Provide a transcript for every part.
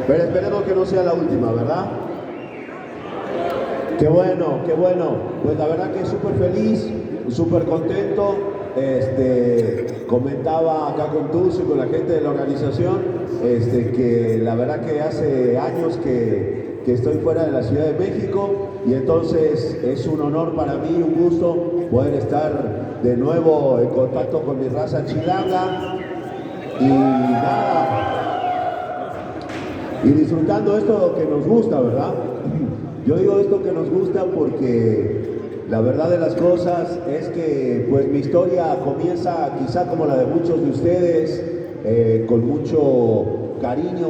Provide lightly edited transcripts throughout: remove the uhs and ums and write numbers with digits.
Pero esperemos que no sea la última, ¿verdad? Qué bueno, qué bueno. Pues la verdad que súper feliz, súper contento. Comentaba acá con Tuzo y con la gente de la organización, que la verdad que hace años que estoy fuera de la Ciudad de México y entonces es un honor para mí, un gusto poder estar de nuevo en contacto con mi raza chilanga y nada, y disfrutando esto que nos gusta, ¿verdad? Yo digo esto que nos gusta porque la verdad de las cosas es que pues mi historia comienza quizá como la de muchos de ustedes, con mucho cariño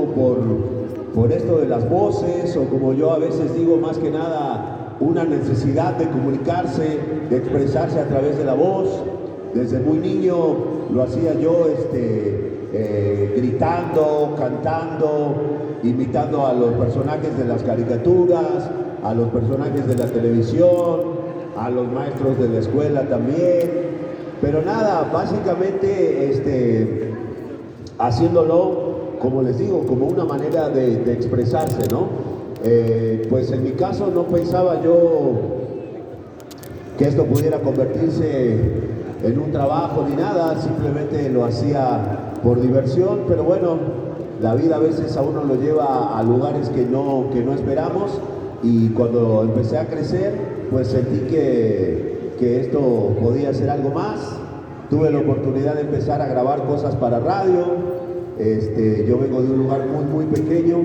por esto de las voces, o como yo a veces digo, más que nada una necesidad de comunicarse, de expresarse a través de la voz. Desde muy niño lo hacía yo gritando, cantando, imitando a los personajes de las caricaturas, a los personajes de la televisión, a los maestros de la escuela también, pero nada, básicamente haciéndolo, como les digo, como una manera de expresarse, ¿no? Pues en mi caso no pensaba yo que esto pudiera convertirse en un trabajo ni nada, simplemente lo hacía por diversión, pero bueno, la vida a veces a uno lo lleva a lugares que no esperamos, y cuando empecé a crecer, pues sentí que esto podía ser algo más. Tuve la oportunidad de empezar a grabar cosas para radio. Yo vengo de un lugar muy pequeño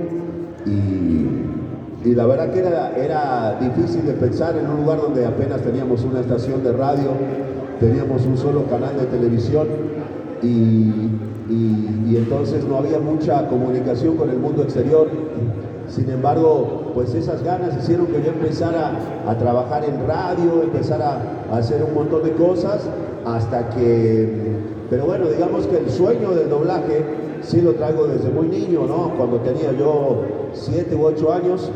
y la verdad que era difícil de pensar en un lugar donde apenas teníamos una estación de radio, teníamos un solo canal de televisión y entonces no había mucha comunicación con el mundo exterior. Sin embargo, pues esas ganas hicieron que yo empezara a trabajar en radio, empezara a hacer un montón de cosas, hasta que, pero bueno, digamos que el sueño del doblaje sí lo traigo desde muy niño, ¿no? Cuando tenía yo 7 u 8 años,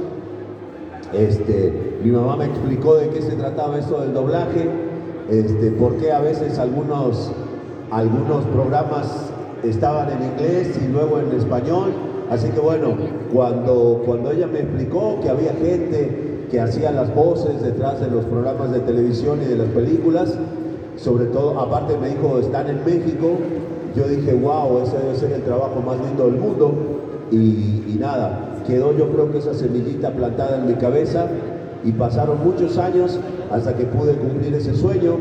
mi mamá me explicó de qué se trataba esto del doblaje, por qué a veces algunos programas estaban en inglés y luego en español. Así que bueno, cuando ella me explicó que había gente que hacía las voces detrás de los programas de televisión y de las películas, sobre todo, aparte me dijo, están en México, yo dije, wow, ese debe ser el trabajo más lindo del mundo, y nada, quedó yo creo que esa semillita plantada en mi cabeza, y pasaron muchos años hasta que pude cumplir ese sueño,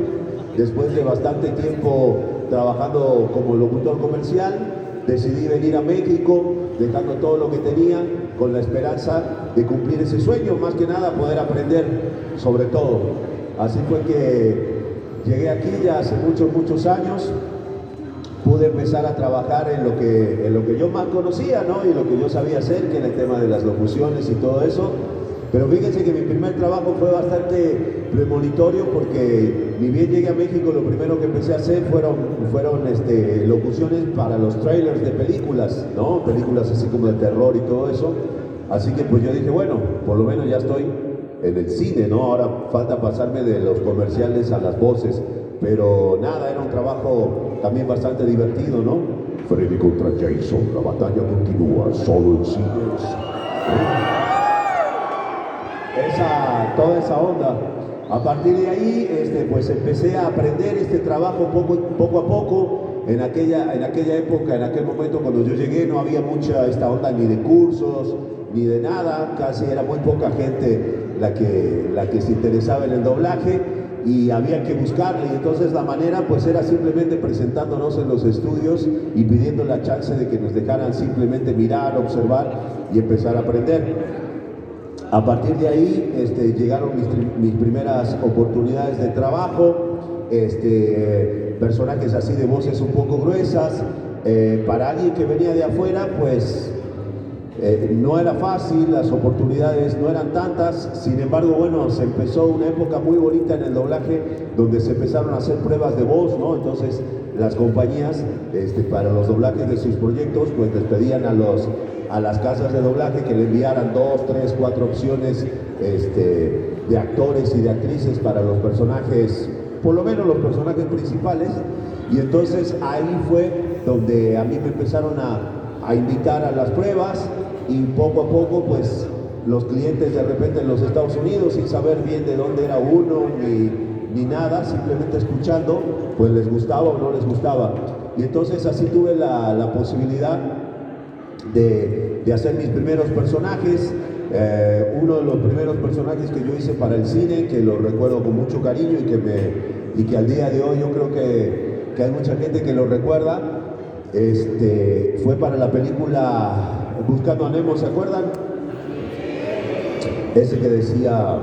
después de bastante tiempo trabajando como locutor comercial. Decidí venir a México, dejando todo lo que tenía, con la esperanza de cumplir ese sueño, más que nada poder aprender sobre todo. Así fue que llegué aquí ya hace muchos años, pude empezar a trabajar en lo que yo más conocía, ¿no? Y lo que yo sabía hacer, que era el tema de las locuciones y todo eso. Pero fíjense que mi primer trabajo fue bastante premonitorio, porque ni bien llegué a México, lo primero que empecé a hacer fueron locuciones para los trailers de películas, ¿no? Películas así como de terror y todo eso. Así que pues yo dije, bueno, por lo menos ya estoy en el cine, ¿no? Ahora falta pasarme de los comerciales a las voces. Pero nada, era un trabajo también bastante divertido, ¿no? Freddy contra Jason, la batalla continúa, solo en cines. Toda esa onda. A partir de ahí, pues empecé a aprender este trabajo poco a poco. En aquella época, en aquel momento cuando yo llegué, no había mucha esta onda ni de cursos, ni de nada. Casi era muy poca gente la que se interesaba en el doblaje, y había que buscarle. Y entonces la manera pues era simplemente presentándonos en los estudios y pidiendo la chance de que nos dejaran simplemente mirar, observar y empezar a aprender. A partir de ahí llegaron mis primeras oportunidades de trabajo, personajes así de voces un poco gruesas. Para alguien que venía de afuera, pues no era fácil, las oportunidades no eran tantas. Sin embargo, bueno, se empezó una época muy bonita en el doblaje, donde se empezaron a hacer pruebas de voz, ¿no? Entonces las compañías, para los doblajes de sus proyectos, pues les pedían a las casas de doblaje que le enviaran 2, 3, 4 opciones de actores y de actrices para los personajes, por lo menos los personajes principales. Y entonces ahí fue donde a mí me empezaron a invitar a las pruebas. y poco a poco pues los clientes de repente en los Estados Unidos, sin saber bien de dónde era uno ni nada, simplemente escuchando, pues les gustaba o no les gustaba. Y entonces así tuve la posibilidad de hacer mis primeros personajes. Uno de los primeros personajes que yo hice para el cine, que lo recuerdo con mucho cariño y que al día de hoy yo creo que hay mucha gente que lo recuerda, fue para la película Buscando a Nemo, ¿se acuerdan? Ese que decía: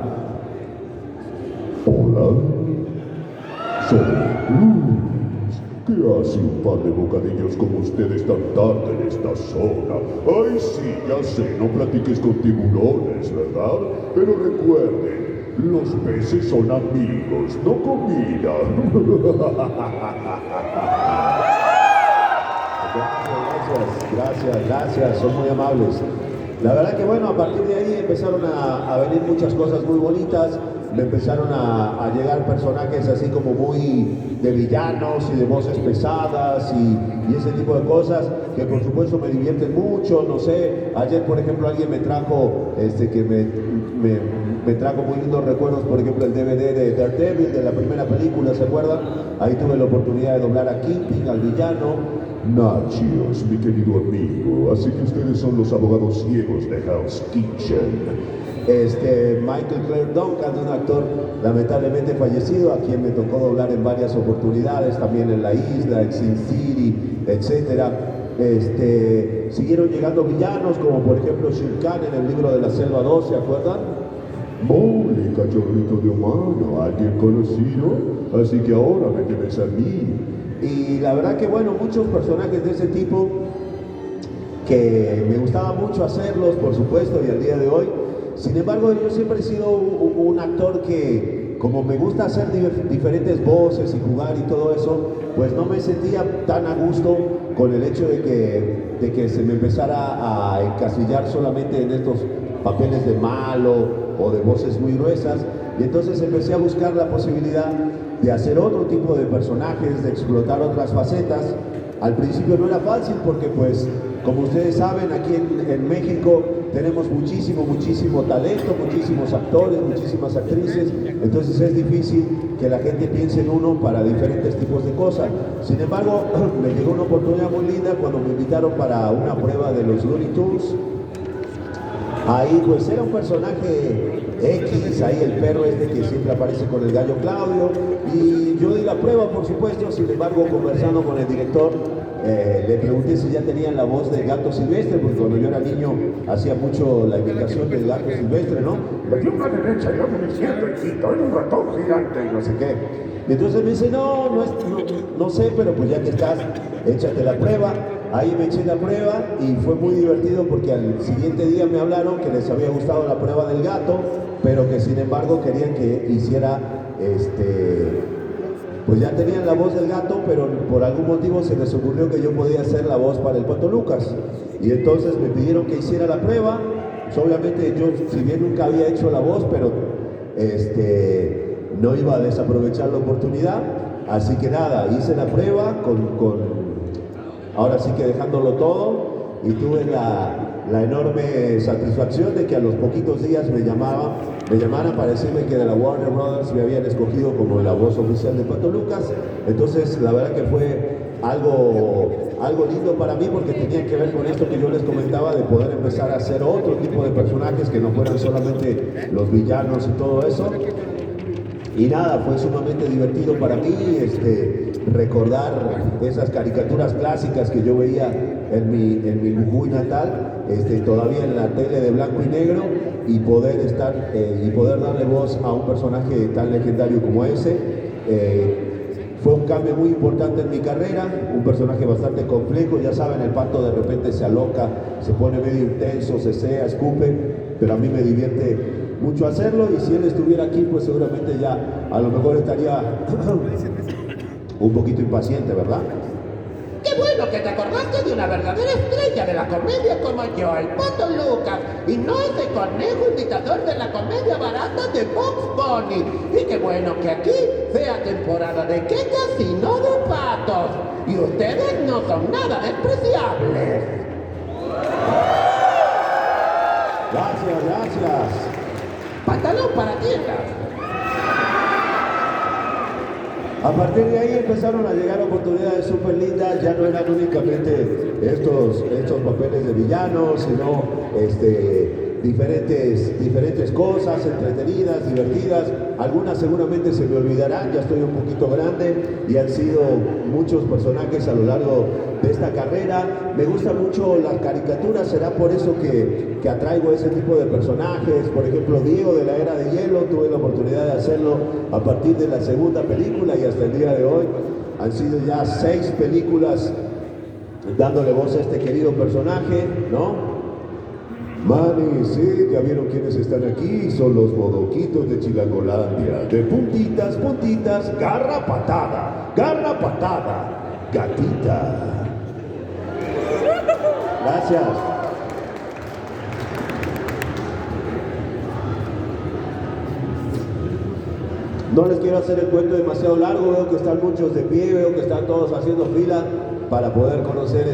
hola, soy Cruz. ¿Qué hace un par de bocadillos como ustedes tan tarde en esta zona? Ay, sí, ya sé, no platiques con tiburones, ¿verdad? Pero recuerden, los peces son amigos, no comida. Gracias, son muy amables. La verdad que bueno, a partir de ahí empezaron a venir muchas cosas muy bonitas, me empezaron a llegar personajes así como muy de villanos y de voces pesadas y ese tipo de cosas que por supuesto me divierten mucho, no sé, ayer por ejemplo alguien me trajo, me trajo muy lindos recuerdos, por ejemplo el DVD de Daredevil, de la primera película, ¿se acuerdan? Ahí tuve la oportunidad de doblar a Kingpin, al villano. Nachos, mi querido amigo, así que ustedes son los abogados ciegos de Hell's Kitchen. Michael Clark Duncan, un actor lamentablemente fallecido, a quien me tocó doblar en varias oportunidades, también en La Isla, en Sin City, etc. Siguieron llegando villanos, como por ejemplo Shere Khan en el libro de la Selva 2, ¿se acuerdan? Mole, cachorrito de humano, ¿alguien conocido? Así que ahora me tienes a mí. Y la verdad que bueno, muchos personajes de ese tipo que me gustaba mucho hacerlos, por supuesto, y al día de hoy. Sin embargo, yo siempre he sido un actor que, como me gusta hacer diferentes voces y jugar y todo eso, pues no me sentía tan a gusto con el hecho de que se me empezara a encasillar solamente en estos papeles de malo o de voces muy gruesas. Y entonces empecé a buscar la posibilidad de hacer otro tipo de personajes, de explotar otras facetas. Al principio no era fácil porque pues, como ustedes saben, aquí en México tenemos muchísimo talento, muchísimos actores, muchísimas actrices, entonces es difícil que la gente piense en uno para diferentes tipos de cosas. Sin embargo, me llegó una oportunidad muy linda cuando me invitaron para una prueba de los Looney Tunes. Ahí pues era un personaje X, ahí el perro que siempre aparece con el gallo Claudio, y yo di la prueba por supuesto. Sin embargo, conversando con el director, le pregunté si ya tenían la voz del gato silvestre, porque cuando yo era niño hacía mucho la imitación del gato silvestre, ¿no? Me dio una derecha y yo me decía era un ratón gigante y no sé qué. Y entonces me dice, no sé, pero pues ya que estás, échate la prueba. Ahí me eché la prueba y fue muy divertido porque al siguiente día me hablaron que les había gustado la prueba del gato, pero que sin embargo querían que hiciera, pues ya tenían la voz del gato, pero por algún motivo se les ocurrió que yo podía hacer la voz para el Pato Lucas. Y entonces me pidieron que hiciera la prueba. Pues obviamente yo, si bien nunca había hecho la voz, pero no iba a desaprovechar la oportunidad. Así que nada, hice la prueba ahora sí que dejándolo todo, y tuve la enorme satisfacción de que a los poquitos días me llamaran para decirme que de la Warner Brothers me habían escogido como la voz oficial de Pato Lucas. Entonces la verdad que fue algo lindo para mí, porque tenía que ver con esto que yo les comentaba, de poder empezar a hacer otro tipo de personajes que no fueran solamente los villanos y todo eso. Y nada, fue sumamente divertido para mí recordar esas caricaturas clásicas que yo veía en mi Jujuy natal, todavía en la tele de blanco y negro, y poder darle voz a un personaje tan legendario como ese. Fue un cambio muy importante en mi carrera, un personaje bastante complejo. Ya saben, el Pato de repente se aloca, se pone medio intenso, se escupe, pero a mí me divierte mucho hacerlo, y si él estuviera aquí, pues seguramente ya a lo mejor estaría un poquito impaciente, ¿verdad? ¡Qué bueno que te acordaste de una verdadera estrella de la comedia como yo, el Pato Lucas! Y no ese conejo imitador de la comedia barata de Bugs Bunny. Y qué bueno que aquí sea temporada de quecas y no de patos. Y ustedes no son nada despreciables. Gracias, gracias. Pantalón para tiendas. A partir de ahí empezaron a llegar oportunidades súper lindas, ya no eran únicamente estos papeles de villanos, sino diferentes cosas entretenidas, divertidas. Algunas seguramente se me olvidarán, ya estoy un poquito grande y han sido muchos personajes a lo largo de esta carrera. Me gustan mucho las caricaturas, será por eso que atraigo ese tipo de personajes. Por ejemplo, Diego de la Era de Hielo, tuve la oportunidad de hacerlo a partir de la segunda película y hasta el día de hoy han sido ya 6 películas dándole voz a este querido personaje, ¿no? Mani, sí, ya vieron quiénes están aquí, son los bodoquitos de Chilangolandia. De puntitas, puntitas, garra patada, gatita. Gracias. No les quiero hacer el cuento demasiado largo, veo que están muchos de pie, veo que están todos haciendo fila para poder conocer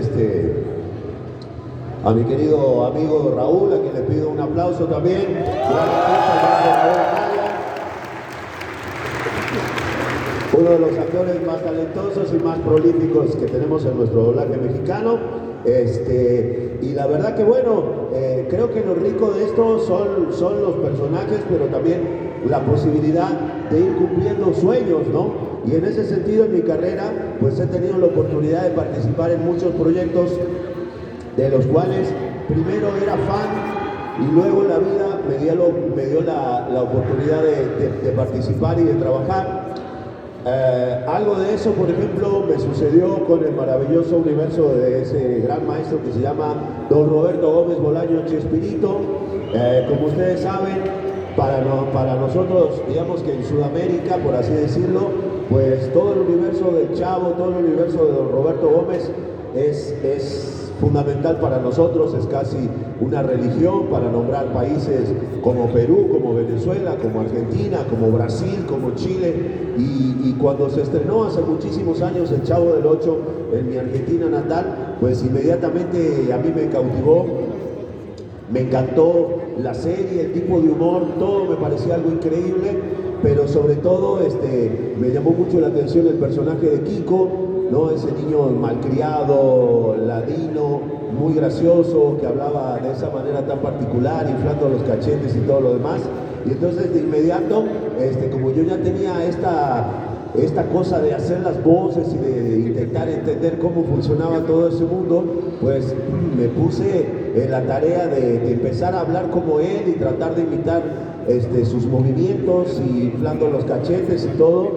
a mi querido amigo Raúl, a quien le pido un aplauso también. Uno de los actores más talentosos y más prolíficos que tenemos en nuestro doblaje mexicano. Y la verdad que bueno, creo que lo rico de esto son los personajes, pero también la posibilidad de ir cumpliendo sueños, ¿no? Y en ese sentido, en mi carrera, pues he tenido la oportunidad de participar en muchos proyectos de los cuales primero era fan y luego la vida me dio la oportunidad de participar y de trabajar. Algo de eso, por ejemplo, me sucedió con el maravilloso universo de ese gran maestro que se llama Don Roberto Gómez Bolaño Chespirito. Como ustedes saben, para nosotros, digamos que en Sudamérica, por así decirlo, pues todo el universo del Chavo, todo el universo de Don Roberto Gómez es fundamental para nosotros, es casi una religión, para nombrar países como Perú, como Venezuela, como Argentina, como Brasil, como Chile. Y cuando se estrenó hace muchísimos años El Chavo del Ocho en mi Argentina natal, pues inmediatamente a mí me cautivó, me encantó la serie, el tipo de humor, todo me parecía algo increíble, pero sobre todo me llamó mucho la atención el personaje de Kiko, ¿no? Ese niño malcriado, ladino, muy gracioso, que hablaba de esa manera tan particular, inflando los cachetes y todo lo demás. Y entonces de inmediato, como yo ya tenía esta cosa de hacer las voces y de intentar entender cómo funcionaba todo ese mundo, pues me puse en la tarea de empezar a hablar como él y tratar de imitar sus movimientos y inflando los cachetes y todo.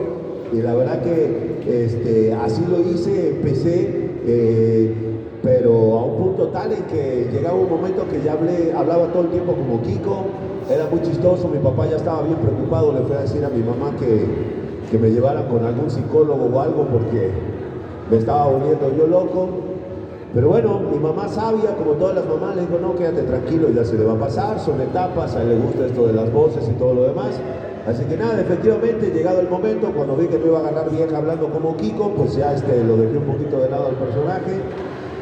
Y la verdad que así lo hice, empecé, pero a un punto tal en que llegaba un momento que ya hablaba todo el tiempo como Kiko, era muy chistoso, mi papá ya estaba bien preocupado, le fue a decir a mi mamá que me llevara con algún psicólogo o algo porque me estaba volviendo yo loco. Pero bueno, mi mamá sabia, como todas las mamás, le dijo, no, quédate tranquilo, ya se le va a pasar, son etapas, a él le gusta esto de las voces y todo lo demás. Así que nada, efectivamente, llegado el momento, cuando vi que me iba a agarrar vieja hablando como Kiko, pues ya lo dejé un poquito de lado al personaje.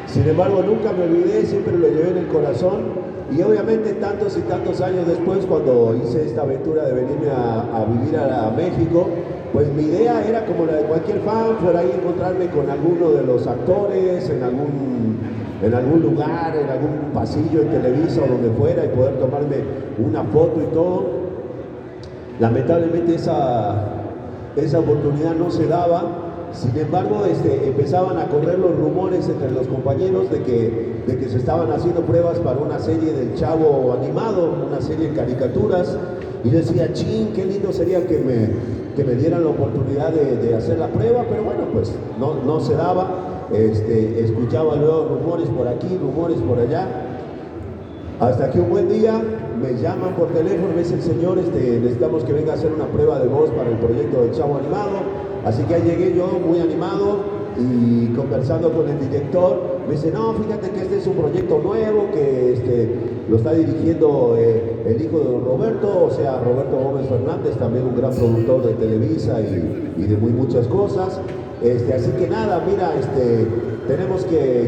Sin embargo, nunca me olvidé, siempre lo llevé en el corazón. Y obviamente tantos y tantos años después, cuando hice esta aventura de venirme a vivir a México, pues mi idea era como la de cualquier fan, fuera ahí encontrarme con alguno de los actores en algún lugar, en algún pasillo en Televisa o donde fuera y poder tomarme una foto y todo. Lamentablemente esa oportunidad no se daba. Sin embargo, empezaban a correr los rumores entre los compañeros de que se estaban haciendo pruebas para una serie del Chavo animado, una serie de caricaturas. Y yo decía, chin, qué lindo sería que me dieran la oportunidad de hacer la prueba, pero bueno, pues no se daba. Escuchaba luego rumores por aquí, rumores por allá. Hasta que un buen día me llaman por teléfono, me dice el señor, necesitamos que venga a hacer una prueba de voz para el proyecto del Chavo animado. Así que ahí llegué yo muy animado y conversando con el director, me dice, no, fíjate que este es un proyecto nuevo, que lo está dirigiendo el hijo de don Roberto, o sea, Roberto Gómez Fernández, también un gran productor de Televisa y de muy muchas cosas. Así que nada, mira,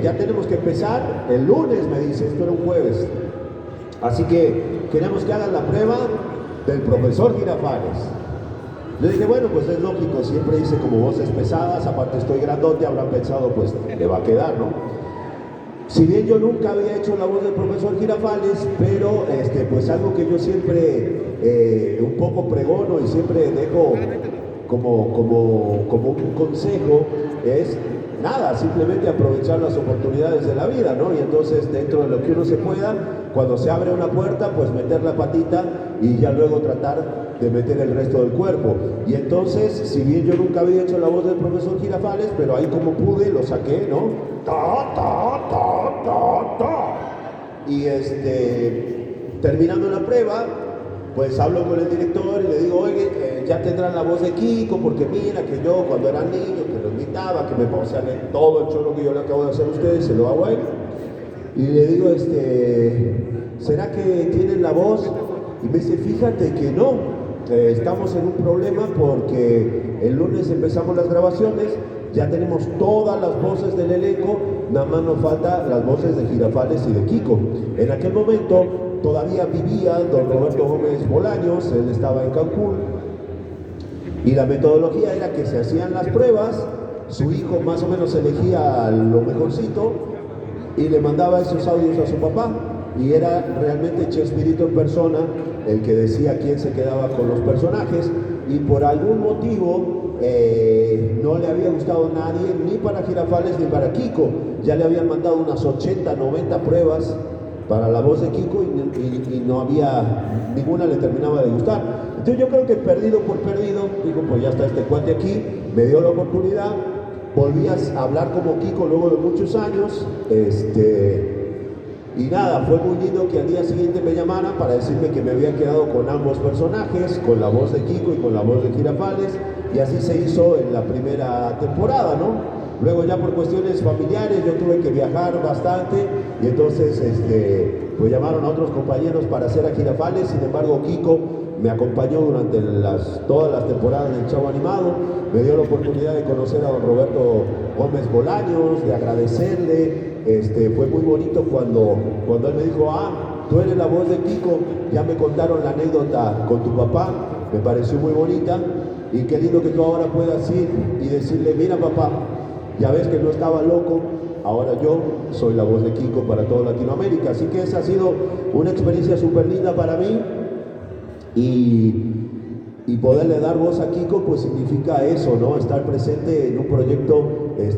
ya tenemos que empezar el lunes, me dice, esto era un jueves. Así que queremos que hagan la prueba del profesor Girafales. Le dije, bueno, pues es lógico, siempre dice como voces pesadas, aparte estoy grandote, habrán pensado, pues le va a quedar, ¿no? Si bien yo nunca había hecho la voz del profesor Girafales, pero pues algo que yo siempre un poco pregono y siempre dejo como un consejo es nada, simplemente aprovechar las oportunidades de la vida, ¿no? Y entonces dentro de lo que uno se pueda, cuando se abre una puerta, pues meter la patita y ya luego tratar de meter el resto del cuerpo. Y entonces, si bien yo nunca había hecho la voz del profesor Girafales, pero ahí como pude, lo saqué, ¿no? Ta, ta, ta, ta, ta. Y terminando la prueba, pues hablo con el director y le digo, oye, ya tendrán la voz de Kiko, porque mira que yo cuando era niño, que lo invitaba, que me pausaba todo el choro que yo le acabo de hacer a ustedes, se lo hago a él. Y le digo, ¿será que tienen la voz? Y me dice, fíjate que no, estamos en un problema porque el lunes empezamos las grabaciones, ya tenemos todas las voces del elenco, nada más nos falta las voces de Girafales y de Kiko. En aquel momento todavía vivía don Roberto Gómez Bolaños, él estaba en Cancún, y la metodología era que se hacían las pruebas, su hijo más o menos elegía lo mejorcito y le mandaba esos audios a su papá, y era realmente Chespirito en persona el que decía quién se quedaba con los personajes, y por algún motivo no le había gustado a nadie, ni para Girafales ni para Kiko. Ya le habían mandado unas 80, 90 pruebas para la voz de Kiko y no había, ninguna le terminaba de gustar. Entonces yo creo que perdido por perdido, digo, pues ya está este cuate aquí, me dio la oportunidad, volví a hablar como Kiko luego de muchos años, y nada, fue muy lindo que al día siguiente me llamaran para decirme que me había quedado con ambos personajes, con la voz de Kiko y con la voz de Girafales, y así se hizo en la primera temporada, ¿no? Luego ya por cuestiones familiares yo tuve que viajar bastante y entonces pues llamaron a otros compañeros para hacer a Girafales. Sin embargo, Kiko me acompañó durante todas las temporadas del Chavo Animado, me dio la oportunidad de conocer a don Roberto Gómez Bolaños, de agradecerle. Fue muy bonito cuando él me dijo, tú eres la voz de Kiko, ya me contaron la anécdota con tu papá, me pareció muy bonita, y qué lindo que tú ahora puedas ir y decirle, mira papá, ya ves que no estaba loco, ahora yo soy la voz de Kiko para toda Latinoamérica. Así que esa ha sido una experiencia súper linda para mí, y poderle dar voz a Kiko pues significa eso, ¿no? Estar presente en un proyecto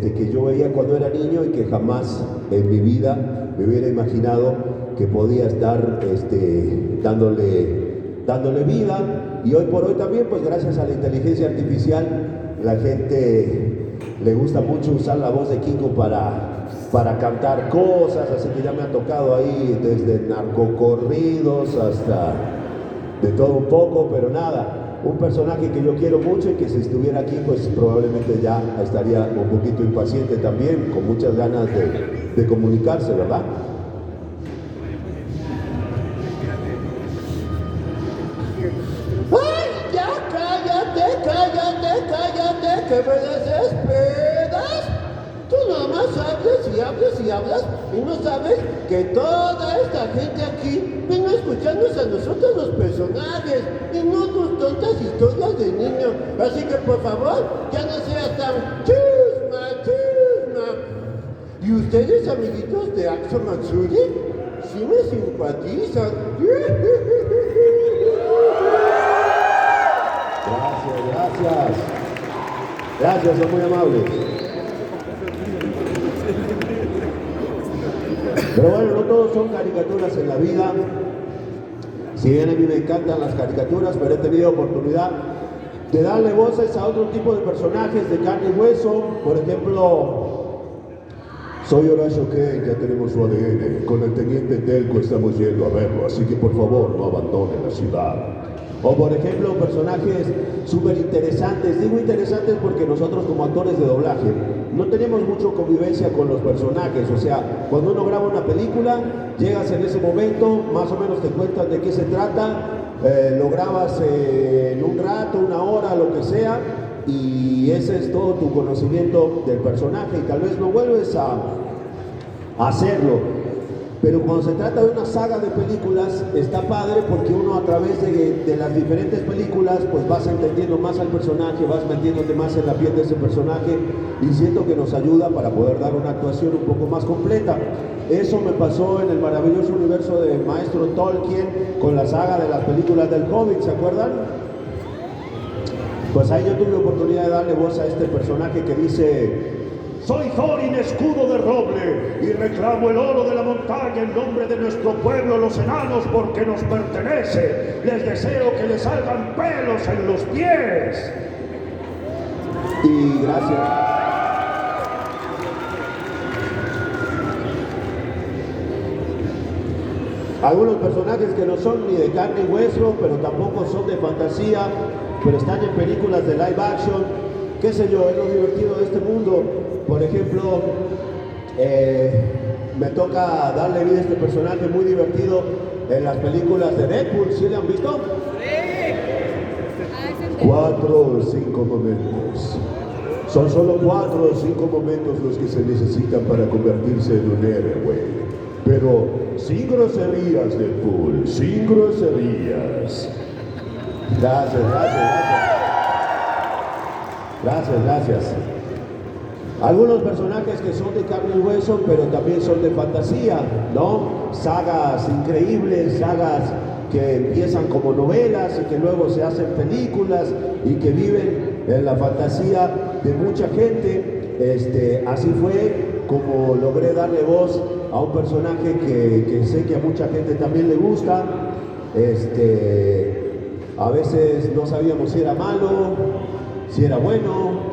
que yo veía cuando era niño y que jamás en mi vida me hubiera imaginado que podía estar dándole vida. Y hoy por hoy también, pues gracias a la inteligencia artificial, la gente le gusta mucho usar la voz de Kiko para cantar cosas, así que ya me ha tocado ahí desde narcocorridos hasta de todo un poco, pero nada, un personaje que yo quiero mucho y que si estuviera aquí pues probablemente ya estaría un poquito impaciente también, con muchas ganas de comunicarse, ¿verdad? ¡Ay, ya cállate, que me desesperas! Tú nomás hablas y hablas y no sabes que toda esta gente aquí vino a escucharnos a nosotros los personajes y no tus tontas historias de niño. Así que por favor, ya no seas tan chusma. ¿Y ustedes, amiguitos de Axo Matsuri? Sí me simpatizan. Gracias, son muy amables. Pero bueno, no todos son caricaturas en la vida. Si bien a mí me encantan las caricaturas, pero he tenido oportunidad de darle voces a otro tipo de personajes de carne y hueso. Por ejemplo, soy Horacio Kane, ya tenemos su ADN. Con el teniente Telco estamos yendo a verlo, así que por favor no abandone la ciudad. O por ejemplo, personajes súper interesantes. Digo interesantes porque nosotros como actores de doblaje no tenemos mucho convivencia con los personajes. O sea, cuando uno graba una película, llegas en ese momento, más o menos te cuentan de qué se trata, lo grabas en un rato, una hora, lo que sea, y ese es todo tu conocimiento del personaje, y tal vez no vuelves a hacerlo. Pero cuando se trata de una saga de películas, está padre porque uno a través de las diferentes películas, pues vas entendiendo más al personaje, vas metiéndote más en la piel de ese personaje y siento que nos ayuda para poder dar una actuación un poco más completa. Eso me pasó en el maravilloso universo del maestro Tolkien con la saga de las películas del Hobbit, ¿se acuerdan? Pues ahí yo tuve la oportunidad de darle voz a este personaje que dice: soy Thorin, escudo de roble, y reclamo el oro de la montaña en nombre de nuestro pueblo, los enanos, porque nos pertenece. Les deseo que les salgan pelos en los pies. Y gracias. Algunos personajes que no son ni de carne y hueso, pero tampoco son de fantasía, pero están en películas de live action. Qué sé yo, es lo divertido de este mundo. Por ejemplo, me toca darle vida a este personaje muy divertido en las películas de Deadpool. ¿Sí le han visto? Sí. 4 o 5 momentos. Son solo 4 o 5 momentos los que se necesitan para convertirse en un héroe. Pero sin groserías, Deadpool, sin groserías. Gracias, gracias, gracias. Gracias, gracias. Algunos personajes que son de carne y hueso, pero también son de fantasía, ¿no? Sagas increíbles, sagas que empiezan como novelas y que luego se hacen películas y que viven en la fantasía de mucha gente. Así fue como logré darle voz a un personaje que sé que a mucha gente también le gusta. A veces no sabíamos si era malo, si era bueno,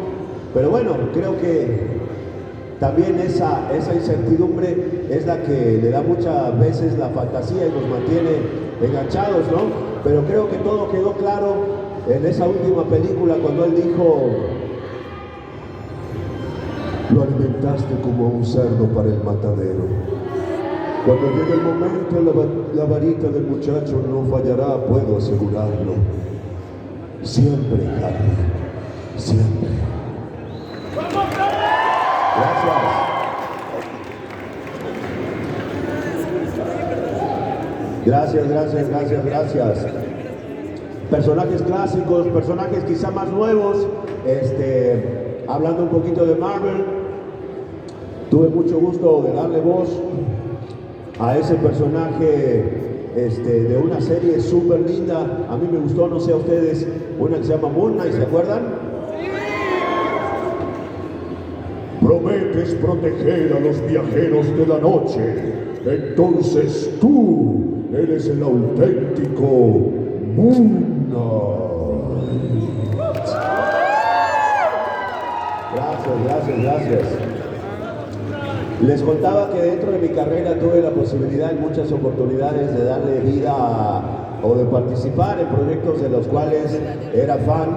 pero bueno, creo que también esa incertidumbre es la que le da muchas veces la fantasía y nos mantiene enganchados, ¿no? Pero creo que todo quedó claro en esa última película cuando él dijo: lo alimentaste como a un cerdo para el matadero. Cuando llegue el momento, la varita del muchacho no fallará, puedo asegurarlo. Siempre, Harry, siempre. Gracias. Gracias, gracias, gracias, gracias. Personajes clásicos, personajes quizá más nuevos. Hablando un poquito de Marvel, tuve mucho gusto de darle voz a ese personaje de una serie súper linda. A mí me gustó, no sé a ustedes, una que se llama Moon Knight, ¿se acuerdan? Prometes proteger a los viajeros de la noche. Entonces tú eres el auténtico Moon Knight. Gracias, gracias, gracias. Les contaba que dentro de mi carrera tuve la posibilidad en muchas oportunidades de darle vida o de participar en proyectos de los cuales era fan.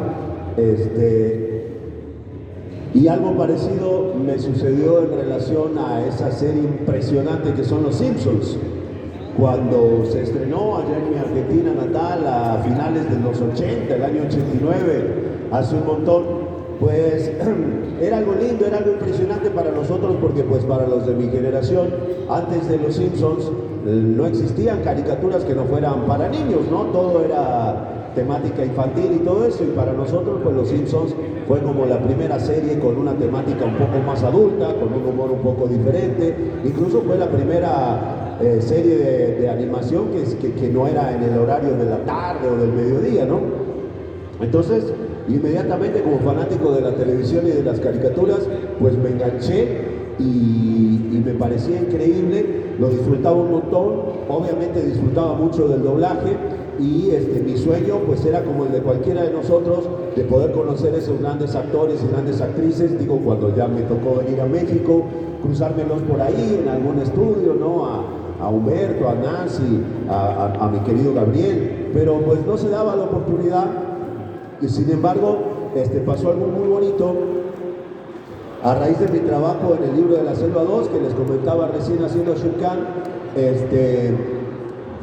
Y algo parecido me sucedió en relación a esa serie impresionante que son Los Simpsons. Cuando se estrenó allá en mi Argentina natal a finales de los 80, el año 89, hace un montón, pues era algo lindo, era algo impresionante para nosotros porque pues para los de mi generación, antes de Los Simpsons, no existían caricaturas que no fueran para niños, ¿no? Todo era temática infantil y todo eso, y para nosotros pues Los Simpsons fue como la primera serie con una temática un poco más adulta, con un humor un poco diferente, incluso fue la primera serie de animación que no era en el horario de la tarde o del mediodía, ¿no? Entonces, inmediatamente como fanático de la televisión y de las caricaturas, pues me enganché y me parecía increíble, lo disfrutaba un montón, obviamente disfrutaba mucho del doblaje y mi sueño pues era como el de cualquiera de nosotros, de poder conocer esos grandes actores y grandes actrices, digo, cuando ya me tocó venir a México, cruzármelos por ahí en algún estudio, ¿no? A Humberto, a Nancy, a mi querido Gabriel, pero pues no se daba la oportunidad. Y sin embargo, pasó algo muy bonito a raíz de mi trabajo en el libro de la Selva 2, que les comentaba recién haciendo Shunkan.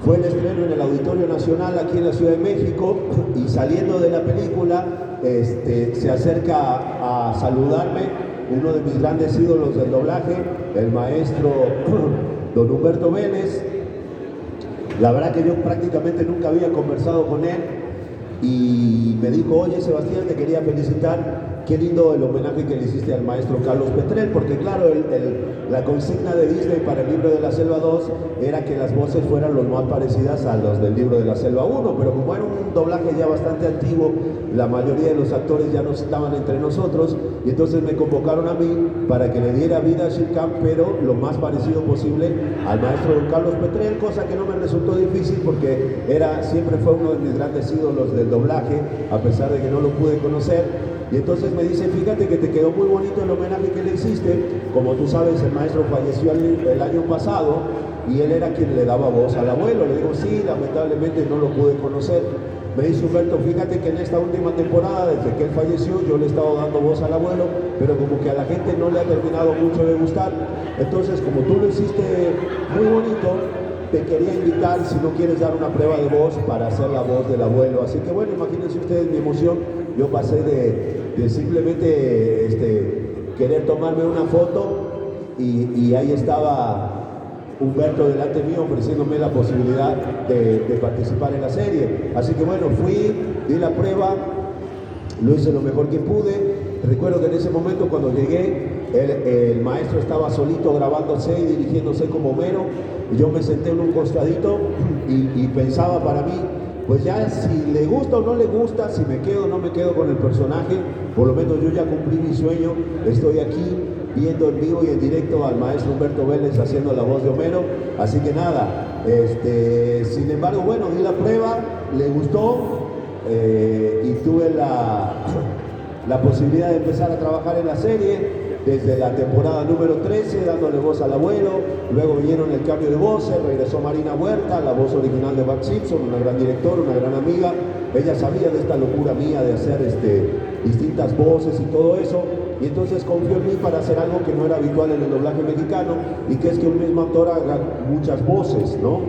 Fue el estreno en el Auditorio Nacional aquí en la Ciudad de México, y saliendo de la película se acerca a saludarme uno de mis grandes ídolos del doblaje, el maestro don Humberto Vélez. La verdad que yo prácticamente nunca había conversado con él y me dijo, oye Sebastián, te quería felicitar, qué lindo el homenaje que le hiciste al maestro Carlos Petrel, porque claro, la consigna de Disney para el libro de la Selva 2 era que las voces fueran lo más parecidas a los del libro de la Selva 1, pero como era un doblaje ya bastante antiguo, la mayoría de los actores ya no estaban entre nosotros, y entonces me convocaron a mí para que le diera vida a Shere Khan, pero lo más parecido posible al maestro don Carlos Petrel, cosa que no me resultó difícil porque siempre fue uno de mis grandes ídolos del doblaje, a pesar de que no lo pude conocer. Y entonces me dice, fíjate que te quedó muy bonito el homenaje que le hiciste. Como tú sabes, el maestro falleció el año pasado y él era quien le daba voz al abuelo. Le digo, sí, lamentablemente no lo pude conocer. Me dice Humberto, fíjate que en esta última temporada, desde que él falleció, yo le he estado dando voz al abuelo, pero como que a la gente no le ha terminado mucho de gustar. Entonces, como tú lo hiciste muy bonito, te quería invitar, si no quieres dar una prueba de voz, para hacer la voz del abuelo. Así que bueno, imagínense ustedes mi emoción. Yo pasé de simplemente querer tomarme una foto y ahí estaba Humberto delante mío ofreciéndome la posibilidad de participar en la serie. Así que bueno, fui, di la prueba, lo hice lo mejor que pude. Recuerdo que en ese momento cuando llegué, el maestro estaba solito grabándose y dirigiéndose como Homero. Yo me senté en un costadito y pensaba para mí, pues ya si le gusta o no le gusta, si me quedo o no me quedo con el personaje, por lo menos yo ya cumplí mi sueño. Estoy aquí viendo en vivo y en directo al maestro Humberto Vélez haciendo la voz de Homero. Así que nada, sin embargo, bueno, di la prueba, le gustó y tuve la posibilidad de empezar a trabajar en la serie desde la temporada número 13, dándole voz al abuelo. Luego vinieron el cambio de voces, regresó Marina Huerta, la voz original de Bart Simpson, una gran directora, una gran amiga. Ella sabía de esta locura mía de hacer distintas voces y todo eso, y entonces confió en mí para hacer algo que no era habitual en el doblaje mexicano, y que es que un mismo actor haga muchas voces, ¿no?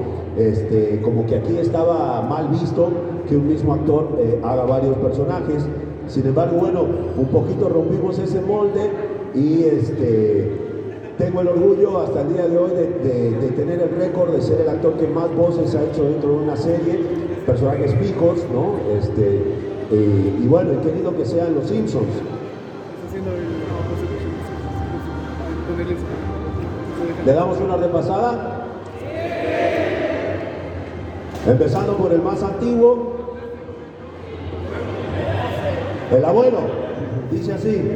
Como que aquí estaba mal visto que un mismo actor haga varios personajes. Sin embargo, bueno, un poquito rompimos ese molde y tengo el orgullo hasta el día de hoy de tener el récord de ser el actor que más voces ha hecho dentro de una serie, personajes fijos, ¿no? Y bueno, qué lindo que sean los Simpsons. ¿Le damos una repasada? Empezando por el más antiguo, el abuelo, dice así.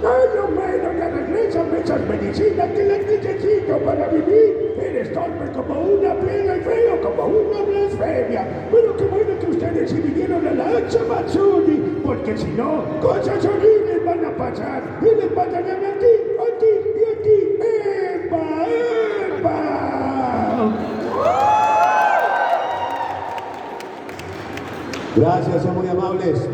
Ay, Homero, ya regrésame esas medicinas que las necesito para vivir. Eres torpe como una piedra y feo como una blasfemia. Pero qué bueno que ustedes se vinieron a la Hacha Matsuri, porque si no, cosas horribles van a pasar. Y les pasarán a ti y a ti. ¡Epa, epa! Gracias, son muy amables.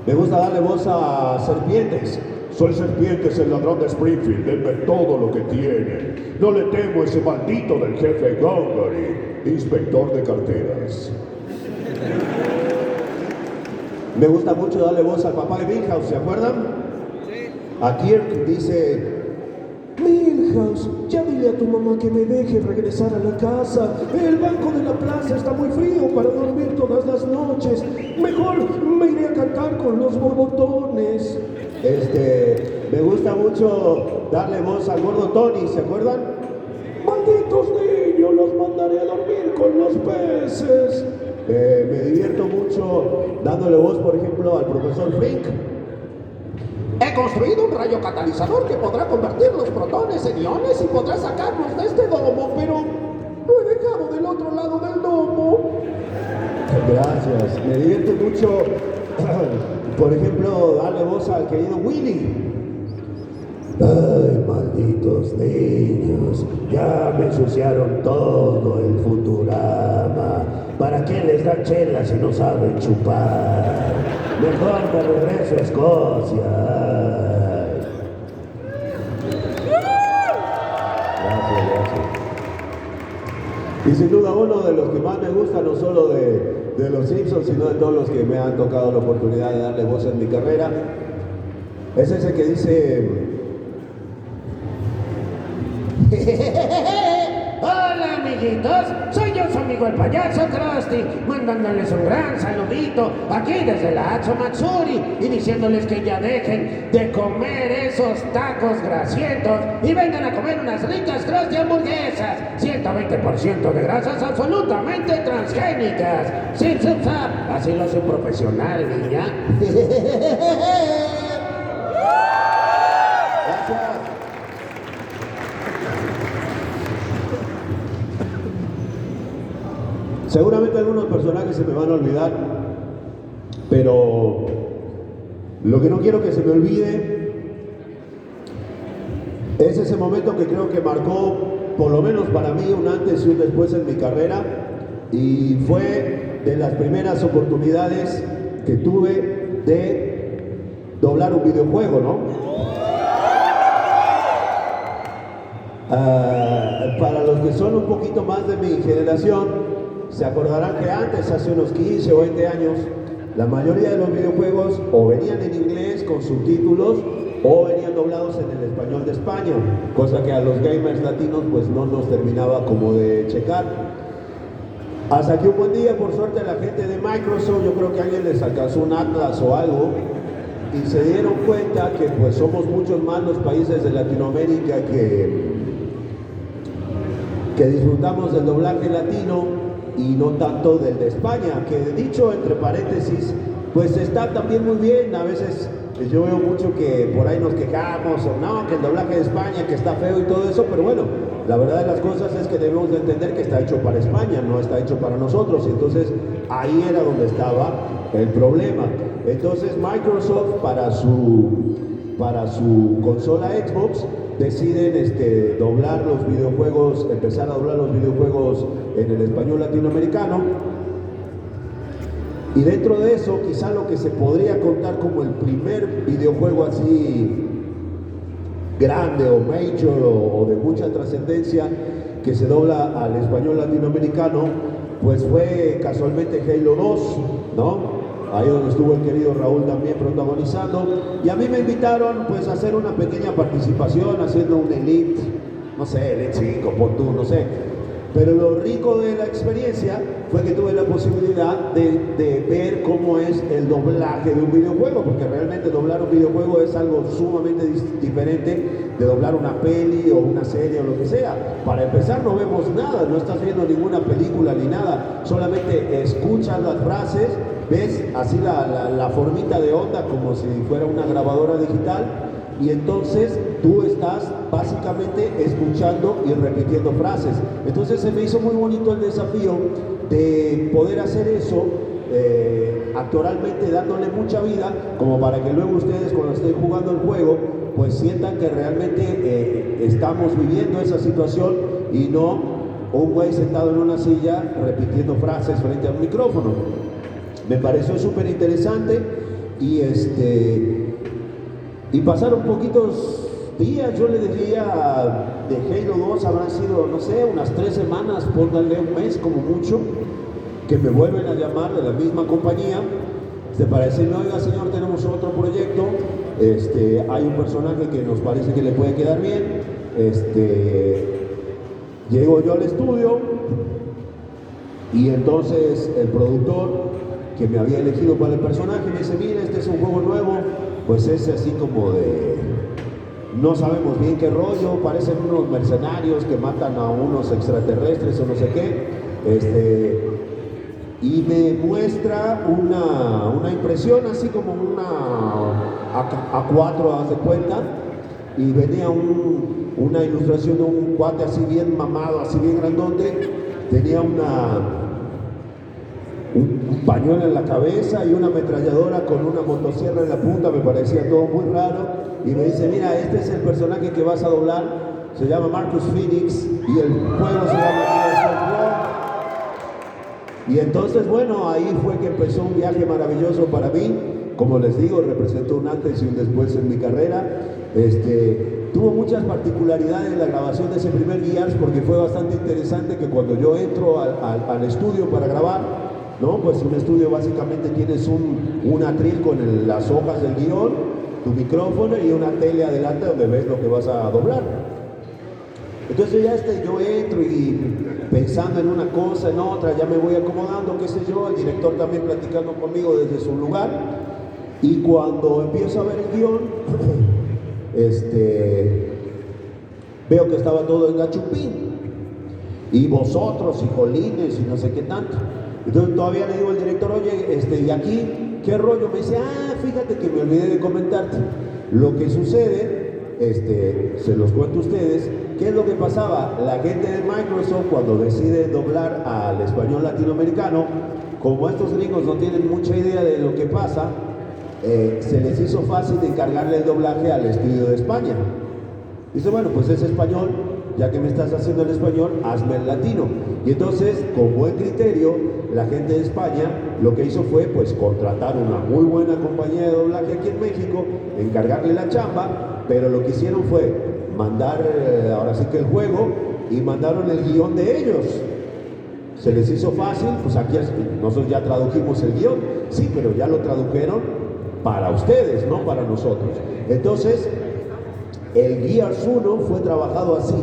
Me gusta darle voz a Serpientes. Soy Serpientes, el ladrón de Springfield, denme todo lo que tiene. No le temo a ese maldito del jefe Gongory, inspector de carteras. Me gusta mucho darle voz al papá de Milhouse, ¿se acuerdan? Sí. A Kirk dice: Milhouse, ya dile a tu mamá que me deje regresar a la casa. El banco de la plaza está muy frío para dormir todas las noches. Mejor me iré a cantar con los borbotones. Me gusta mucho darle voz al gordo Tony, ¿se acuerdan? Malditos niños, los mandaré a dormir con los peces. Me divierto mucho dándole voz, por ejemplo, al profesor Frink. He construido un rayo catalizador que podrá convertir los protones en iones y podrá sacarnos de este domo, pero lo he dejado del otro lado del domo. Gracias. Me divierto mucho, por ejemplo, darle voz al querido Willy. Ay, malditos niños, ya me ensuciaron todo el Futurama. ¿Para qué les dan chela si no saben chupar? Mejor me regreso a Escocia. Gracias. Y sin duda uno de los que más me gusta, no solo de los Simpsons, sino de todos los que me han tocado la oportunidad de darle voz en mi carrera, es ese que dice: Hola amiguitos, soy yo su amigo el payaso Krusty, mandándoles un gran saludito aquí desde la Atzo Matsuri y diciéndoles que ya dejen de comer esos tacos grasientos y vengan a comer unas ricas Krusty hamburguesas, 120% de grasas absolutamente transgénicas, sin zap, así lo hace un profesional, niña. Gracias. Seguramente algunos personajes se me van a olvidar, pero lo que no quiero que se me olvide es ese momento que creo que marcó, por lo menos para mí, un antes y un después en mi carrera, y fue de las primeras oportunidades que tuve de doblar un videojuego, ¿no? Para los que son un poquito más de mi generación, se acordarán que antes, hace unos 15 o 20 años, la mayoría de los videojuegos o venían en inglés con subtítulos o venían doblados en el español de España, cosa que a los gamers latinos pues no nos terminaba como de checar. Hasta que un buen día, por suerte, la gente de Microsoft, yo creo que alguien les alcanzó un Atlas o algo, y se dieron cuenta que pues somos muchos más los países de Latinoamérica que disfrutamos del doblaje latino y no tanto del de España, que dicho entre paréntesis, pues está también muy bien. A veces yo veo mucho que por ahí nos quejamos, o no, que el doblaje de España, que está feo y todo eso, pero bueno, la verdad de las cosas es que debemos de entender que está hecho para España, no está hecho para nosotros, y entonces ahí era donde estaba el problema. Entonces Microsoft para su consola Xbox deciden doblar los videojuegos, empezar a doblar los videojuegos en el español latinoamericano, y dentro de eso quizá lo que se podría contar como el primer videojuego así grande o major o de mucha trascendencia que se dobla al español latinoamericano, pues fue casualmente Halo 2, ¿no? Ahí donde estuvo el querido Raúl también protagonizando, y a mí me invitaron pues a hacer una pequeña participación haciendo un Elite, no sé, Elite 5, pon tú, no sé, pero lo rico de la experiencia fue que tuve la posibilidad de ver cómo es el doblaje de un videojuego, porque realmente doblar un videojuego es algo sumamente diferente de doblar una peli o una serie o lo que sea. Para empezar no vemos nada, no estás viendo ninguna película ni nada, solamente escuchas las frases, ves así la formita de onda como si fuera una grabadora digital, y entonces tú estás básicamente escuchando y repitiendo frases. Entonces se me hizo muy bonito el desafío de poder hacer eso actoralmente, dándole mucha vida, como para que luego ustedes cuando estén jugando el juego pues sientan que realmente estamos viviendo esa situación y no un güey sentado en una silla repitiendo frases frente al micrófono. Me pareció súper interesante, y pasaron poquitos días, yo le diría, de Halo 2 habrán sido, no sé, unas 3 semanas, pónganle un mes como mucho, que me vuelven a llamar de la misma compañía, para decirme, oiga señor, tenemos otro proyecto, hay un personaje que nos parece que le puede quedar bien, llego yo al estudio, y entonces el productor que me había elegido para el personaje me dice, mira, este es un juego nuevo, pues es así como de, no sabemos bien qué rollo, parecen unos mercenarios que matan a unos extraterrestres o no sé qué, y me muestra una impresión así como una A4, haz de cuenta, y venía una ilustración de un cuate así bien mamado, así bien grandote, tenía un pañuelo en la cabeza y una ametralladora con una motosierra en la punta, me parecía todo muy raro, y me dice, mira, este es el personaje que vas a doblar, se llama Marcus Phoenix, y el juego se llama Gears of War. Y entonces, bueno, ahí fue que empezó un viaje maravilloso para mí. Como les digo, representó un antes y un después en mi carrera. Tuvo muchas particularidades la grabación de ese primer Gears, porque fue bastante interesante que cuando yo entro al estudio para grabar, ¿no? Pues un estudio básicamente tienes un atril con las hojas del guión, tu micrófono y una tele adelante donde ves lo que vas a doblar. Entonces ya yo entro y pensando en una cosa, en otra, ya me voy acomodando, qué sé yo, el director también platicando conmigo desde su lugar. Y cuando empiezo a ver el guión, veo que estaba todo en gachupín. Y vosotros, y jolines, y no sé qué tanto. Entonces todavía le digo al director, oye, ¿y aquí qué rollo? Me dice, fíjate que me olvidé de comentarte. Lo que sucede, se los cuento a ustedes, ¿qué es lo que pasaba? La gente de Microsoft, cuando decide doblar al español latinoamericano, como estos gringos no tienen mucha idea de lo que pasa, se les hizo fácil de encargarle el doblaje al estudio de España. Dice, bueno, pues es español, ya que me estás haciendo el español, hazme el latino. Y entonces, con buen criterio, la gente de España lo que hizo fue pues contratar una muy buena compañía de doblaje aquí en México, encargarle la chamba, pero lo que hicieron fue mandar ahora sí que el juego y mandaron el guión de ellos. Se les hizo fácil, pues aquí nosotros ya tradujimos el guión, sí, pero ya lo tradujeron para ustedes, no para nosotros. Entonces, el Gears 1 fue trabajado así,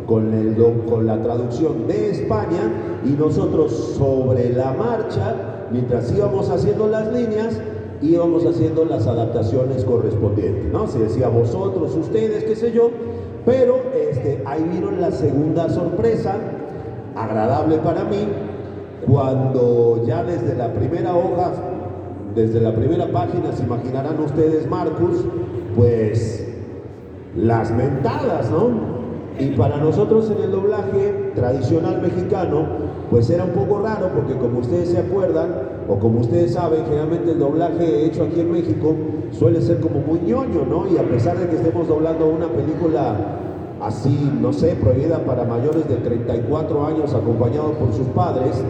con la traducción de España, y nosotros sobre la marcha, mientras íbamos haciendo las líneas, íbamos haciendo las adaptaciones correspondientes, ¿no? Se decía vosotros, ustedes, qué sé yo, pero ahí vieron la segunda sorpresa, agradable para mí, cuando ya desde la primera hoja, desde la primera página, se imaginarán ustedes, Marcus, pues las mentadas, ¿no? Y para nosotros en el doblaje tradicional mexicano, pues era un poco raro, porque como ustedes se acuerdan, o como ustedes saben, generalmente el doblaje hecho aquí en México suele ser como muy ñoño, ¿no? Y a pesar de que estemos doblando una película así, no sé, prohibida para mayores de 34 años, acompañado por sus padres,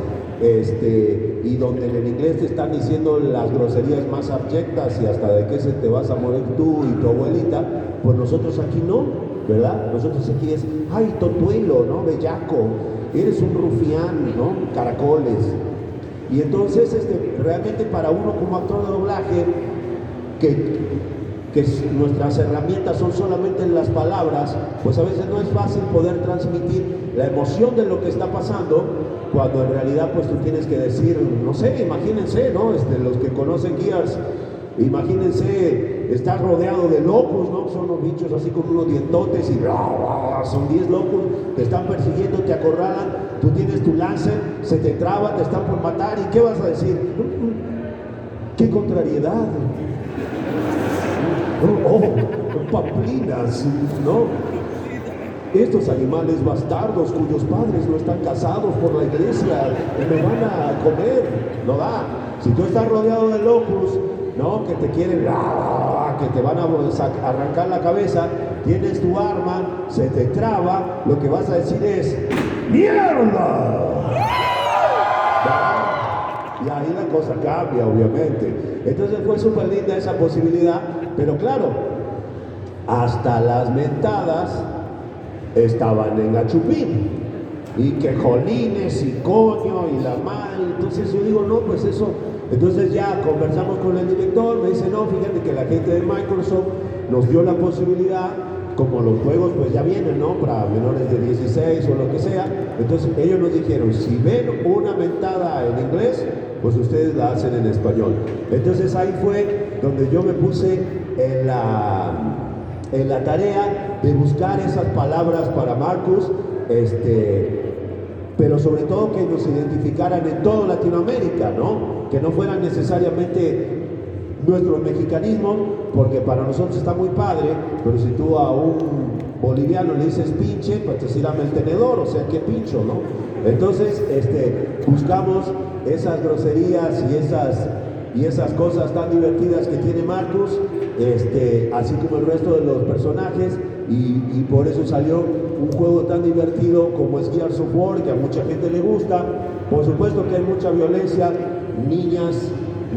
y donde en el inglés te están diciendo las groserías más abyectas y hasta de qué se te vas a morir tú y tu abuelita, pues nosotros aquí no, ¿verdad? Nosotros aquí es, ay, totuelo, ¿no? Bellaco, eres un rufián, ¿no? Caracoles. Y entonces, realmente para uno como actor de doblaje, que nuestras herramientas son solamente las palabras, pues a veces no es fácil poder transmitir la emoción de lo que está pasando, cuando en realidad pues tú tienes que decir, no sé, imagínense, ¿no? Los que conocen Gears, imagínense estar rodeado de locos, ¿no? Son unos bichos así con unos dientotes y son 10 locos, te están persiguiendo, te acorralan, tú tienes tu láser, se te traba, te están por matar, ¿y qué vas a decir? ¡Qué contrariedad! ¡Oh, paplinas! ¿No? Estos animales bastardos cuyos padres no están casados por la iglesia me van a comer. No da. Si tú estás rodeado de locos, ¿no? Que te quieren, que te van a arrancar la cabeza, tienes tu arma, se te traba, lo que vas a decir es ¡mierda! Y ahí la cosa cambia, obviamente. Entonces fue súper linda esa posibilidad, pero claro, hasta las mentadas estaban en gachupín, y que jolines y coño y la madre. Entonces yo digo, no, pues eso. Entonces ya conversamos con el director, me dice, no, fíjate que la gente de Microsoft nos dio la posibilidad, como los juegos pues ya vienen, ¿no? Para menores de 16 o lo que sea. Entonces ellos nos dijeron, si ven una mentada en inglés, pues ustedes la hacen en español. Entonces ahí fue donde yo me puse en la tarea de buscar esas palabras para Marcus, pero sobre todo que nos identificaran en toda Latinoamérica, ¿no? Que no fueran necesariamente nuestros mexicanismos, porque para nosotros está muy padre, pero si tú a un boliviano le dices pinche, pues te decir dame el tenedor, o sea, qué pincho, ¿no? Entonces, buscamos esas groserías y esas cosas tan divertidas que tiene Marcus, así como el resto de los personajes, y por eso salió un juego tan divertido como es Gears of War, que a mucha gente le gusta. Por supuesto que hay mucha violencia, niñas,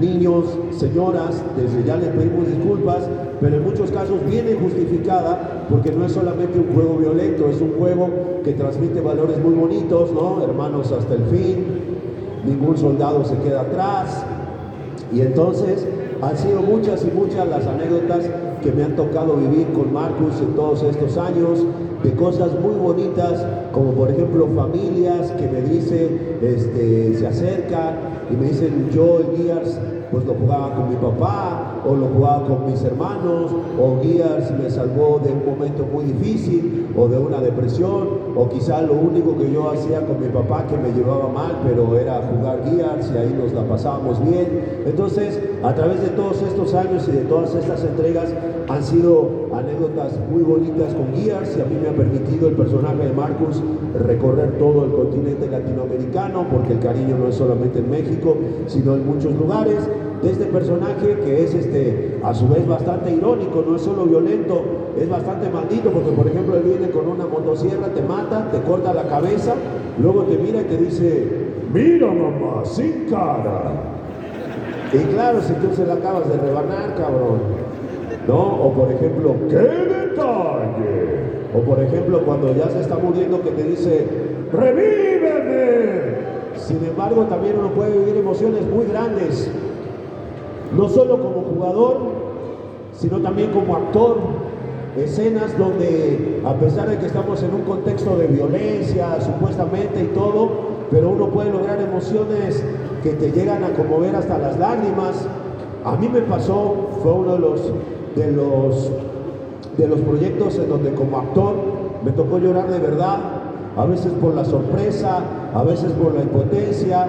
niños, señoras, desde ya les pedimos disculpas, pero en muchos casos viene justificada, porque no es solamente un juego violento, es un juego que transmite valores muy bonitos, ¿no? Hermanos hasta el fin, ningún soldado se queda atrás. Y entonces han sido muchas y muchas las anécdotas que me han tocado vivir con Marcus en todos estos años, de cosas muy bonitas, como por ejemplo familias que me dicen, se acercan y me dicen, yo el Gears pues lo jugaba con mi papá, o lo jugaba con mis hermanos, o Gears me salvó de un momento muy difícil, o de una depresión, o quizá lo único que yo hacía con mi papá que me llevaba mal, pero era jugar Gears y ahí nos la pasábamos bien. Entonces, a través de todos estos años y de todas estas entregas, han sido anécdotas muy bonitas con Gears, y a mí me ha permitido el personaje de Marcus recorrer todo el continente latinoamericano, porque el cariño no es solamente en México, sino en muchos lugares. De este personaje que es a su vez bastante irónico, no es solo violento, es bastante maldito, porque por ejemplo él viene con una motosierra, te mata, te corta la cabeza, luego te mira y te dice, mira mamá, sin cara. y claro, si tú se la acabas de rebanar, cabrón, ¿no? O por ejemplo, ¡qué detalle! o por ejemplo cuando ya se está muriendo que te dice, ¡revíveme! sin embargo también uno puede vivir emociones muy grandes, no solo como jugador, sino también como actor. Escenas donde, a pesar de que estamos en un contexto de violencia, supuestamente y todo, pero uno puede lograr emociones que te llegan a conmover hasta las lágrimas. A mí me pasó, fue uno de los proyectos en donde como actor me tocó llorar de verdad, a veces por la sorpresa, a veces por la impotencia.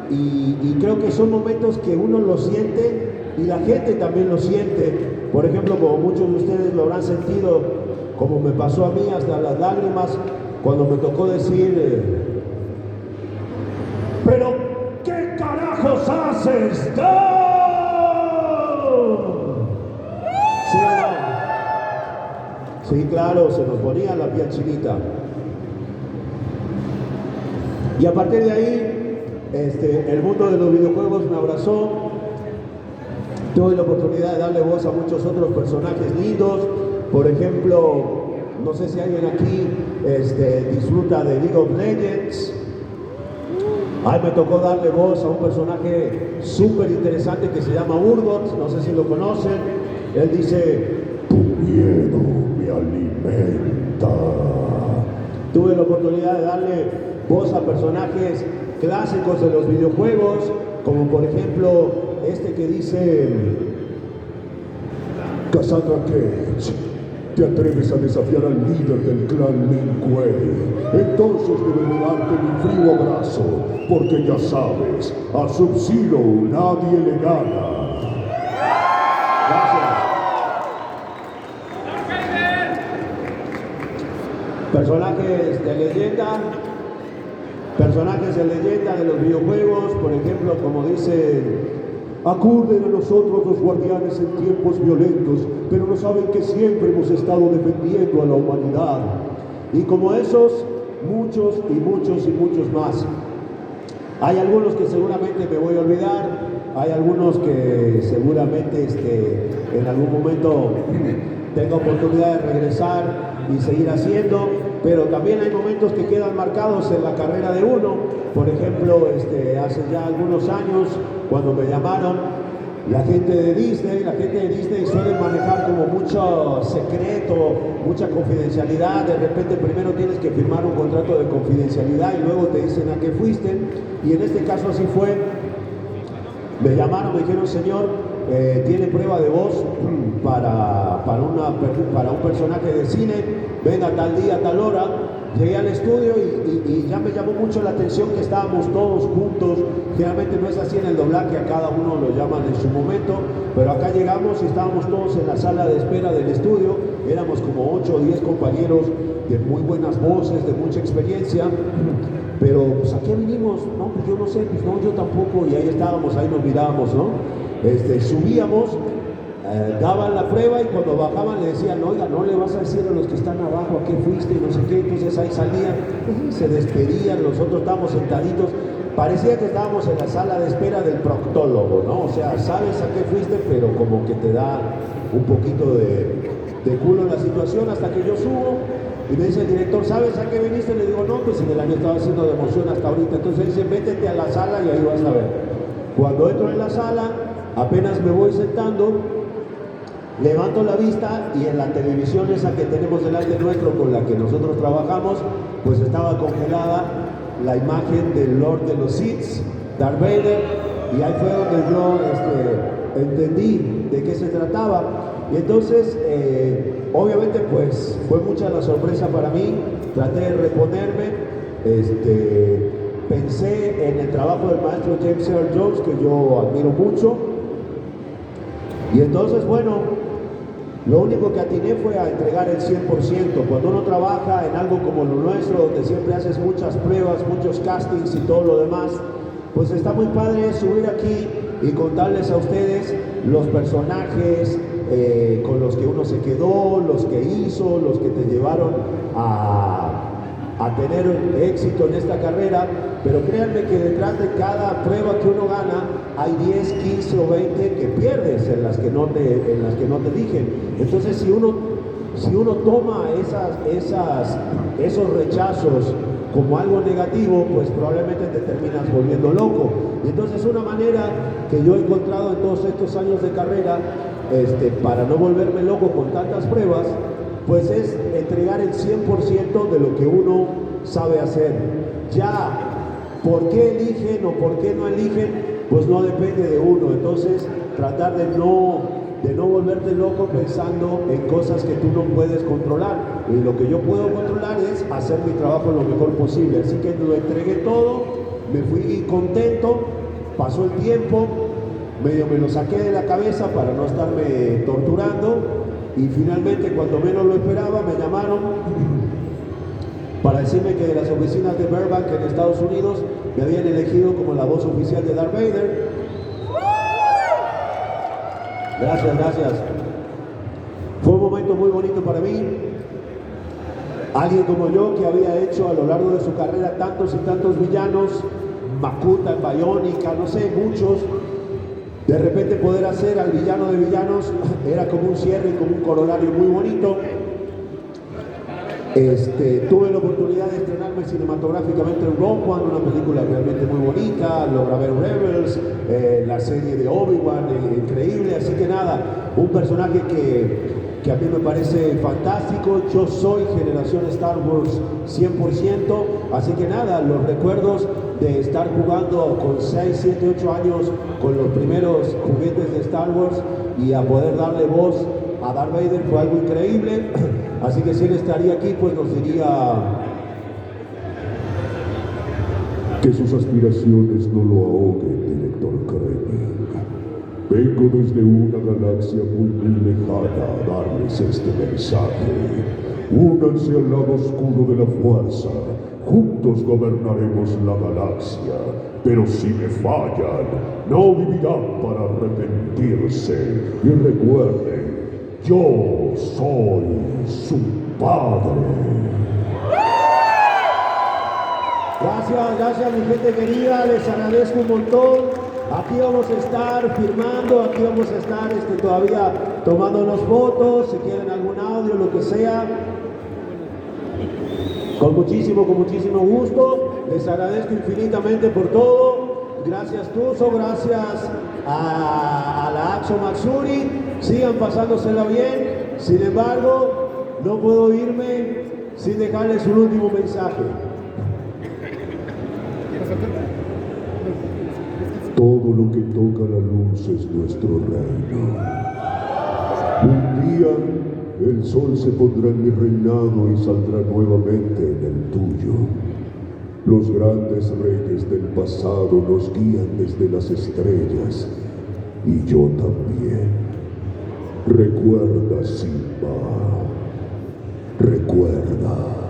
Y creo que son momentos que uno lo siente y la gente también lo siente. Por ejemplo, como muchos de ustedes lo habrán sentido, como me pasó a mí, hasta las lágrimas, cuando me tocó decir, ¿pero qué carajos haces? ¡No! ¿sí o no? Sí, claro, se nos ponía la piel chinita. Y a partir de ahí, el mundo de los videojuegos me abrazó. Tuve la oportunidad de darle voz a muchos otros personajes lindos. Por ejemplo, no sé si alguien aquí disfruta de League of Legends. Ahí me tocó darle voz a un personaje súper interesante que se llama Urgot, no sé si lo conocen. Él dice, tu miedo me alimenta. tuve la oportunidad de darle voz a personajes clásicos de los videojuegos, como por ejemplo que dice, Cassandra Cage, ¿te atreves a desafiar al líder del clan Lin Kuei? Entonces deberé darte mi frío abrazo, porque ya sabes, a Sub-Zero nadie le gana. gracias. Personajes de leyenda de los videojuegos, por ejemplo, como dice, acuden a nosotros los guardianes en tiempos violentos, pero no saben que siempre hemos estado defendiendo a la humanidad. y como esos, muchos y muchos y muchos más. Hay algunos que seguramente me voy a olvidar, hay algunos que seguramente en algún momento tenga oportunidad de regresar y seguir haciendo, pero también hay momentos que quedan marcados en la carrera de uno. Por ejemplo, hace ya algunos años, cuando me llamaron, la gente de Disney suele manejar como mucho secreto, mucha confidencialidad. De repente primero tienes que firmar un contrato de confidencialidad y luego te dicen a qué fuiste. Y en este caso así fue. Me llamaron, me dijeron, señor, tiene prueba de voz para un personaje de cine, venga tal día, tal hora. Llegué al estudio y ya me llamó mucho la atención que estábamos todos juntos. Generalmente no es así en el doblaje, a cada uno lo llaman en su momento, pero acá llegamos y estábamos todos en la sala de espera del estudio. Éramos como 8 o 10 compañeros de muy buenas voces, de mucha experiencia, pero pues ¿a qué vinimos? No, pues yo no sé, pues no, yo tampoco, y ahí estábamos, ahí nos mirábamos, ¿no? Subíamos, daban la prueba y cuando bajaban le decían, oiga, no le vas a decir a los que están abajo a qué fuiste y no sé qué. Entonces ahí salían, se despedían, nosotros estábamos sentaditos, parecía que estábamos en la sala de espera del proctólogo, ¿no? O sea, sabes a qué fuiste, pero como que te da un poquito de culo en la situación, hasta que yo subo y me dice el director, ¿sabes a qué viniste? Le digo, no, pues en el año estaba haciendo de emoción hasta ahorita. Entonces dice, métete a la sala y ahí vas a ver. Cuando entro en la sala, apenas me voy sentando, levanto la vista y en la televisión esa que tenemos delante nuestro con la que nosotros trabajamos, pues estaba congelada la imagen del Lord de los Sith, Darth Vader, y ahí fue donde yo entendí de qué se trataba. Y entonces, obviamente, pues fue mucha la sorpresa para mí, traté de reponerme, pensé en el trabajo del maestro James Earl Jones, que yo admiro mucho, y entonces, bueno, lo único que atiné fue a entregar el 100%. Cuando uno trabaja en algo como lo nuestro, donde siempre haces muchas pruebas, muchos castings y todo lo demás, pues está muy padre subir aquí y contarles a ustedes los personajes con los que uno se quedó, los que hizo, los que te llevaron a tener éxito en esta carrera. Pero créanme que detrás de cada prueba que uno gana hay 10, 15 o 20 que pierdes, en las que no te eligen. Entonces si uno toma esos rechazos como algo negativo, pues probablemente te terminas volviendo loco. Y entonces una manera que yo he encontrado en todos estos años de carrera, para no volverme loco con tantas pruebas, pues es entregar el 100% de lo que uno sabe hacer. Ya, ¿por qué eligen o por qué no eligen? Pues no depende de uno. Entonces, tratar de no volverte loco pensando en cosas que tú no puedes controlar. Y lo que yo puedo controlar es hacer mi trabajo lo mejor posible. Así que lo entregué todo, me fui contento, pasó el tiempo, medio me lo saqué de la cabeza para no estarme torturando, y finalmente, cuando menos lo esperaba, me llamaron para decirme que de las oficinas de Burbank en Estados Unidos me habían elegido como la voz oficial de Darth Vader. Gracias. Fue un momento muy bonito para mí. Alguien como yo, que había hecho a lo largo de su carrera tantos y tantos villanos, Makuta en Biónica, no sé, muchos, de repente poder hacer al villano de villanos era como un cierre y como un corolario muy bonito. Tuve la oportunidad de estrenarme cinematográficamente en Rogue One, una película realmente muy bonita, lo grabé en Rebels, la serie de Obi-Wan, increíble. Así que nada, un personaje que a mí me parece fantástico. Yo soy generación Star Wars 100%, así que nada, los recuerdos de estar jugando con 6, 7, 8 años con los primeros juguetes de Star Wars y a poder darle voz a Darth Vader fue algo increíble. Así que si él estaría aquí, pues nos diría que sus aspiraciones no lo ahoguen, director Krennic. Vengo desde una galaxia muy lejana a darles este mensaje. Únanse al lado oscuro de la fuerza. Juntos gobernaremos la galaxia. Pero si me fallan, no vivirán para arrepentirse. Y recuerden, yo soy su padre. Gracias mi gente querida, les agradezco un montón. Aquí vamos a estar firmando, aquí vamos a estar todavía tomándonos fotos, si quieren algún audio, lo que sea. Con muchísimo gusto, les agradezco infinitamente por todo. Gracias Tuzo, gracias a la Axo Matsuri, sigan pasándosela bien. Sin embargo, no puedo irme sin dejarles un último mensaje. Todo lo que toca la luz es nuestro reino. Un día el sol se pondrá en mi reinado y saldrá nuevamente en el tuyo. Los grandes reyes del pasado nos guían desde las estrellas, y yo también. Recuerda, Simba. Recuerda.